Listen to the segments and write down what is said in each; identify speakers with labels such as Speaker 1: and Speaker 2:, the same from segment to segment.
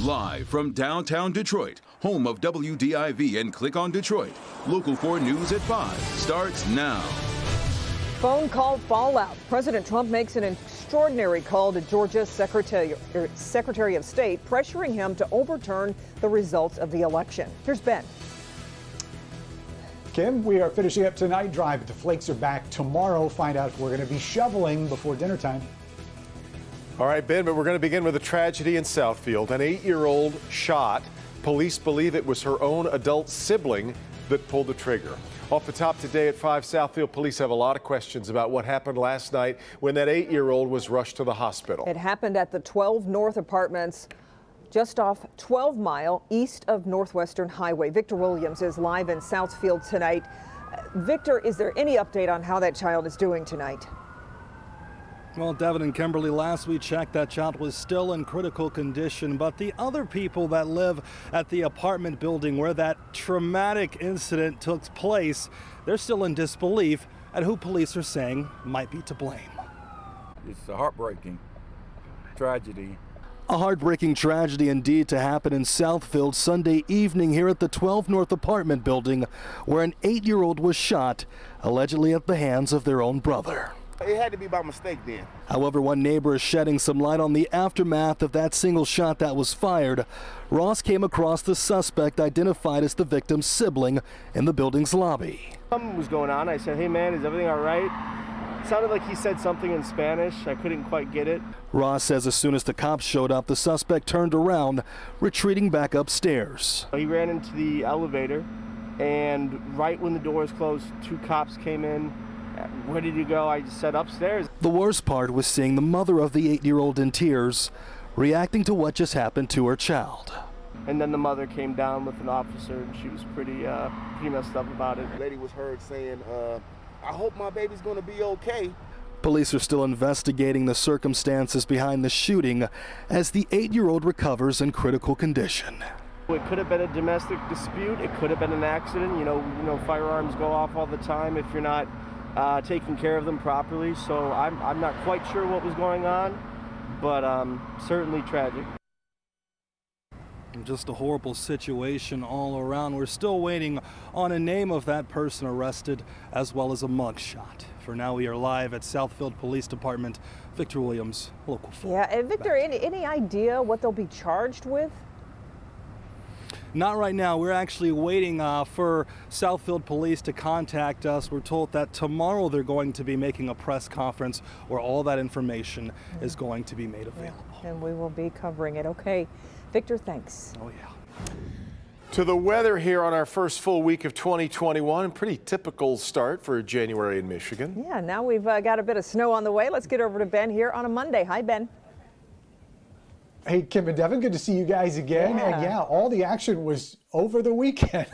Speaker 1: Live from downtown Detroit, home of WDIV and Click on Detroit, Local 4 News at 5 starts now.
Speaker 2: Phone call fallout. President Trump makes an extraordinary call to Georgia's Secretary of State, pressuring him to overturn the results of the election. Here's Ben.
Speaker 3: Kim, we are finishing up tonight drive, but the flakes are back tomorrow. Find out if we're going to be shoveling before dinner time.
Speaker 4: All right, Ben, but we're going to begin with a tragedy in Southfield. An 8-year-old shot. Police believe it was her own adult sibling that pulled the trigger. Off the top today at 5, Southfield police have a lot of questions about what happened last night when that 8-year-old was rushed to the hospital.
Speaker 2: It happened at the 12 North Apartments, just off 12 Mile east of Northwestern Highway. Victor Williams is live in Southfield tonight. Victor, is there any update on how that child is doing tonight?
Speaker 5: Well, Devin and Kimberly, last we checked, that child was still in critical condition, but the other people that live at the apartment building where that traumatic incident took place, they're still in disbelief at who police are saying might be to blame.
Speaker 6: It's a heartbreaking tragedy.
Speaker 5: A heartbreaking tragedy indeed to happen in Southfield Sunday evening here at the 12 North apartment building where an 8-year-old was shot, allegedly at the hands of their own brother.
Speaker 7: It had to be by mistake then.
Speaker 5: However, one neighbor is shedding some light on the aftermath of that single shot that was fired. Ross came across the suspect identified as the victim's sibling in the building's lobby.
Speaker 8: Something was going on. I said, "Hey man, is everything all right?" It sounded like he said something in Spanish. I couldn't quite get it.
Speaker 5: Ross says as soon as the cops showed up, the suspect turned around, retreating back upstairs.
Speaker 8: He ran into the elevator, and right when the doors closed, 2 cops came in. "Where did you go?" I just said, "Upstairs."
Speaker 5: The worst part was seeing the mother of the 8-year-old in tears, reacting to what just happened to her child.
Speaker 8: And then the mother came down with an officer, and she was pretty messed up about it.
Speaker 7: The lady was heard saying, "I hope my baby's going to be okay."
Speaker 5: Police are still investigating the circumstances behind the shooting as the 8-year-old recovers in critical condition.
Speaker 8: It could have been a domestic dispute. It could have been an accident. You know, firearms go off all the time if you're not taking care of them properly. So I'm not quite sure what was going on, but certainly tragic.
Speaker 5: Just a horrible situation all around. We're still waiting on a name of that person arrested as well as a mugshot. For now, we are live at Southfield Police Department. Victor Williams, Local 4.
Speaker 2: Yeah, and Victor, any idea what they'll be charged with?
Speaker 5: Not right now. We're actually waiting for Southfield Police to contact us. We're told that tomorrow they're going to be making a press conference where all that information is going to be made available.
Speaker 2: Yeah, and we will be covering it. Okay, Victor, thanks.
Speaker 5: Oh, yeah.
Speaker 4: To the weather here on our first full week of 2021. Pretty typical start for January in Michigan.
Speaker 2: Yeah, now we've got a bit of snow on the way. Let's get over to Ben here on a Monday. Hi, Ben.
Speaker 3: Hey, Kim and Devin, good to see you guys again.
Speaker 2: Yeah.
Speaker 3: And yeah, all the action was over the weekend.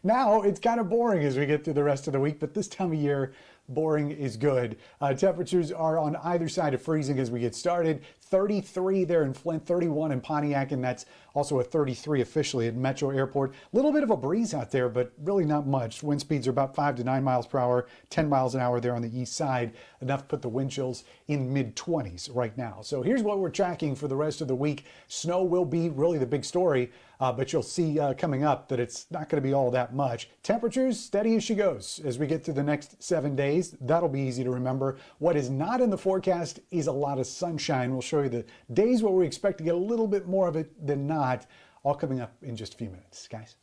Speaker 3: Now it's kind of boring as we get through the rest of the week, but this time of year, boring is good. Temperatures are on either side of freezing as we get started. 33 there in Flint, 31 in Pontiac, and that's also a 33 officially at Metro Airport. A little bit of a breeze out there, but really not much. Wind speeds are about 5 to 9 miles per hour, 10 miles an hour there on the east side. Enough to put the wind chills in mid-20s right now. So here's what we're tracking for the rest of the week. Snow will be really the big story, but you'll see coming up that it's not going to be all that much. Temperatures steady as she goes as we get through the next 7 days. That'll be easy to remember. What is not in the forecast is a lot of sunshine. We'll show you the days where we expect to get a little bit more of it than not. All coming up in just a few minutes, guys.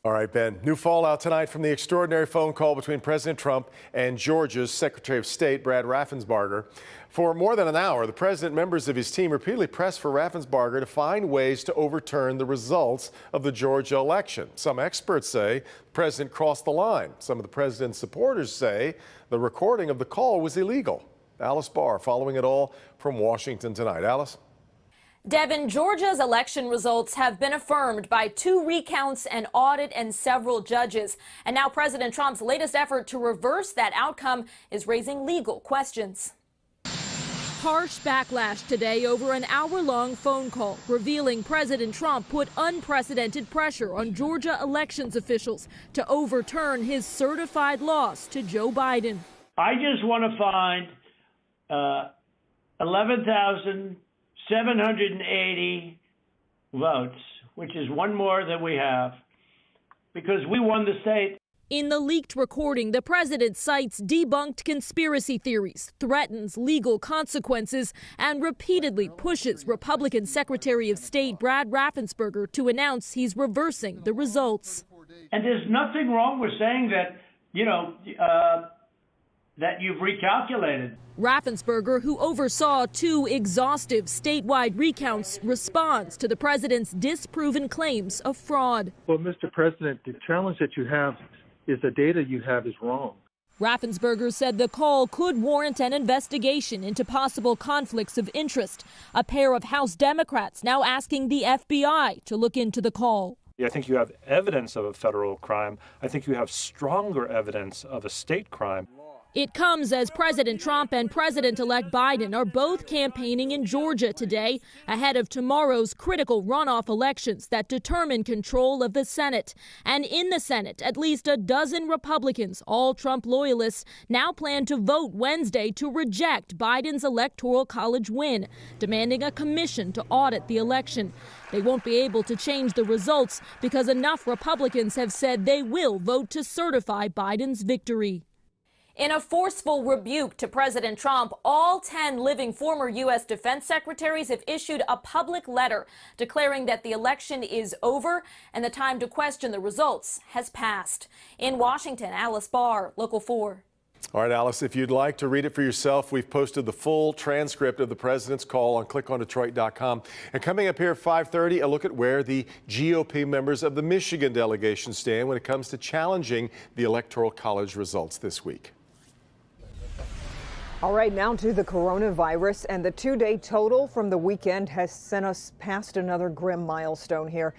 Speaker 4: All right, Ben. New fallout tonight from the extraordinary phone call between President Trump and Georgia's Secretary of State, Brad Raffensperger. For more than an hour, the president and members of his team repeatedly pressed for Raffensperger to find ways to overturn the results of the Georgia election. Some experts say the president crossed the line. Some of the president's supporters say the recording of the call was illegal. Alice Barr following it all from Washington tonight. Alice?
Speaker 9: Devin, Georgia's election results have been affirmed by 2 recounts, an audit, and several judges. And now President Trump's latest effort to reverse that outcome is raising legal questions.
Speaker 10: Harsh backlash today over an hour-long phone call revealing President Trump put unprecedented pressure on Georgia elections officials to overturn his certified loss to Joe Biden.
Speaker 11: I just want to find 11,780 votes, which is one more than we have, because we won the state.
Speaker 10: In the leaked recording, the president cites debunked conspiracy theories, threatens legal consequences, and repeatedly pushes Republican Secretary of State Brad Raffensperger to announce he's reversing the results.
Speaker 11: And there's nothing wrong with saying that, that you've recalculated.
Speaker 10: Raffensperger, who oversaw 2 exhaustive statewide recounts, responds to the president's disproven claims of fraud.
Speaker 12: Well, Mr. President, the challenge that you have is the data you have is wrong.
Speaker 10: Raffensperger said the call could warrant an investigation into possible conflicts of interest. A pair of House Democrats now asking the FBI to look into the call.
Speaker 13: I think you have evidence of a federal crime. I think you have stronger evidence of a state crime.
Speaker 10: It comes as President Trump and President-elect Biden are both campaigning in Georgia today, ahead of tomorrow's critical runoff elections that determine control of the Senate. And in the Senate, at least a dozen Republicans, all Trump loyalists, now plan to vote Wednesday to reject Biden's Electoral College win, demanding a commission to audit the election. They won't be able to change the results because enough Republicans have said they will vote to certify Biden's victory.
Speaker 9: In a forceful rebuke to President Trump, all 10 living former U.S. defense secretaries have issued a public letter declaring that the election is over and the time to question the results has passed. In Washington, Alice Barr, Local 4.
Speaker 4: All right, Alice, if you'd like to read it for yourself, we've posted the full transcript of the president's call on clickondetroit.com. And coming up here at 5:30, a look at where the GOP members of the Michigan delegation stand when it comes to challenging the Electoral College results this week.
Speaker 2: All right, now to the coronavirus, and the 2-day total from the weekend has sent us past another grim milestone here.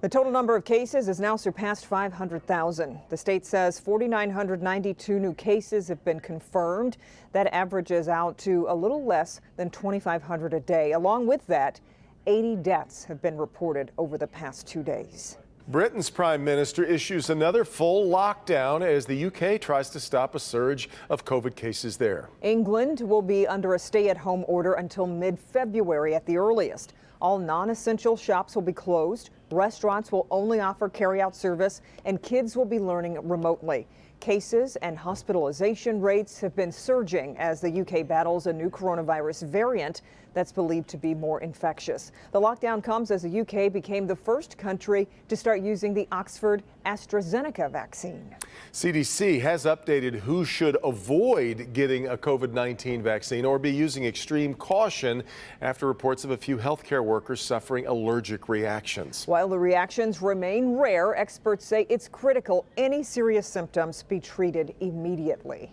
Speaker 2: The total number of cases has now surpassed 500,000. The state says 4,992 new cases have been confirmed. That averages out to a little less than 2,500 a day. Along with that, 80 deaths have been reported over the past 2 days.
Speaker 4: Britain's Prime Minister issues another full lockdown as the UK tries to stop a surge of COVID cases there.
Speaker 2: England will be under a stay-at-home order until mid-February at the earliest. All non-essential shops will be closed, restaurants will only offer carry-out service, and kids will be learning remotely. Cases and hospitalization rates have been surging as the UK battles a new coronavirus variant that's believed to be more infectious. The lockdown comes as the UK became the first country to start using the Oxford AstraZeneca vaccine.
Speaker 4: CDC has updated who should avoid getting a COVID-19 vaccine or be using extreme caution after reports of a few healthcare workers suffering allergic reactions.
Speaker 2: While the reactions remain rare, experts say it's critical any serious symptoms be treated immediately.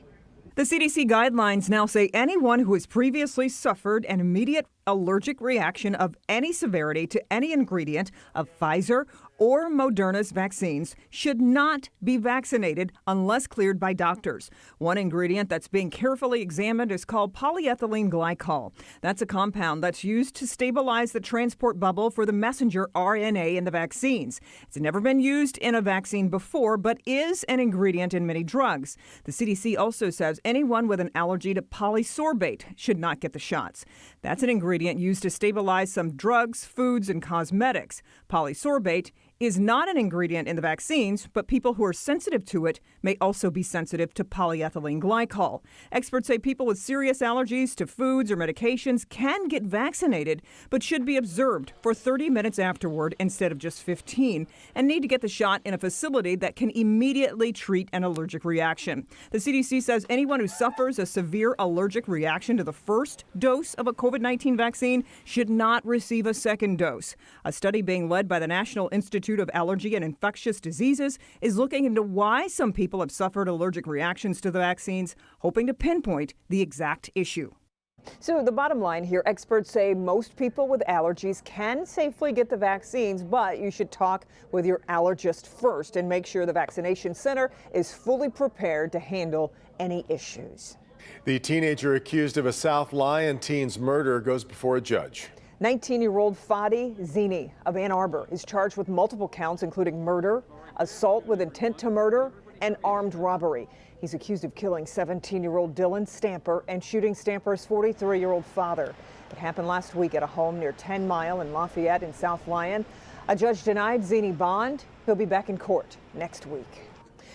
Speaker 14: The CDC guidelines now say anyone who has previously suffered an immediate allergic reaction of any severity to any ingredient of Pfizer or Moderna's vaccines should not be vaccinated unless cleared by doctors. One ingredient that's being carefully examined is called polyethylene glycol. That's a compound that's used to stabilize the transport bubble for the messenger RNA in the vaccines. It's never been used in a vaccine before, but is an ingredient in many drugs. The CDC also says anyone with an allergy to polysorbate should not get the shots. That's an ingredient used to stabilize some drugs, foods, and cosmetics. Polysorbate is not an ingredient in the vaccines, but people who are sensitive to it may also be sensitive to polyethylene glycol. Experts say people with serious allergies to foods or medications can get vaccinated, but should be observed for 30 minutes afterward instead of just 15, and need to get the shot in a facility that can immediately treat an allergic reaction. The CDC says anyone who suffers a severe allergic reaction to the first dose of a COVID-19 vaccine should not receive a second dose. A study being led by the National Institute of Allergy and Infectious Diseases is looking into why some people have suffered allergic reactions to the vaccines, hoping to pinpoint the exact issue.
Speaker 2: So the bottom line here, experts say most people with allergies can safely get the vaccines, but you should talk with your allergist first and make sure the vaccination center is fully prepared to handle any issues.
Speaker 4: The teenager accused of a South Lyon teen's murder goes before a judge.
Speaker 2: 19-year-old Fadi Zini of Ann Arbor is charged with multiple counts, including murder, assault with intent to murder, and armed robbery. He's accused of killing 17-year-old Dylan Stamper and shooting Stamper's 43-year-old father. It happened last week at a home near 10 Mile in Lafayette in South Lyon. A judge denied Zini bond. He'll be back in court next week.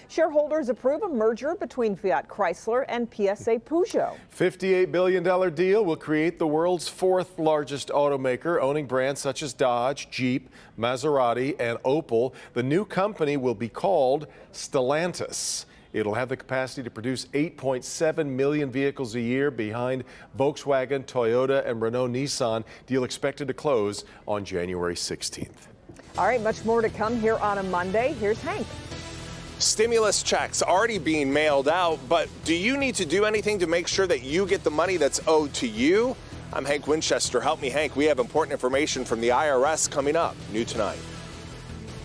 Speaker 2: Shareholders approve a merger between Fiat Chrysler and PSA Peugeot.
Speaker 4: $58 billion deal will create the world's fourth largest automaker, owning brands such as Dodge, Jeep, Maserati, and Opel. The new company will be called Stellantis. It'll have the capacity to produce 8.7 million vehicles a year behind Volkswagen, Toyota, and Renault-Nissan. Deal expected to close on January 16th.
Speaker 2: All right, much more to come here on a Monday. Here's Hank.
Speaker 15: Stimulus checks already being mailed out, but do you need to do anything to make sure that you get the money that's owed to you? I'm Hank Winchester. Help me, Hank. We have important information from the IRS coming up. New tonight.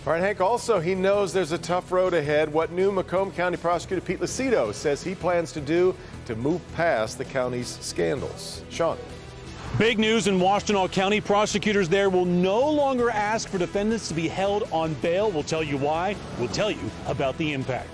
Speaker 4: All right, Hank, also, he knows there's a tough road ahead. What new Macomb County Prosecutor Pete Lucido says he plans to do to move past the county's scandals. Sean.
Speaker 16: Big news in Washtenaw County. Prosecutors there will no longer ask for defendants to be held on bail. We'll tell you why. We'll tell you about the impact.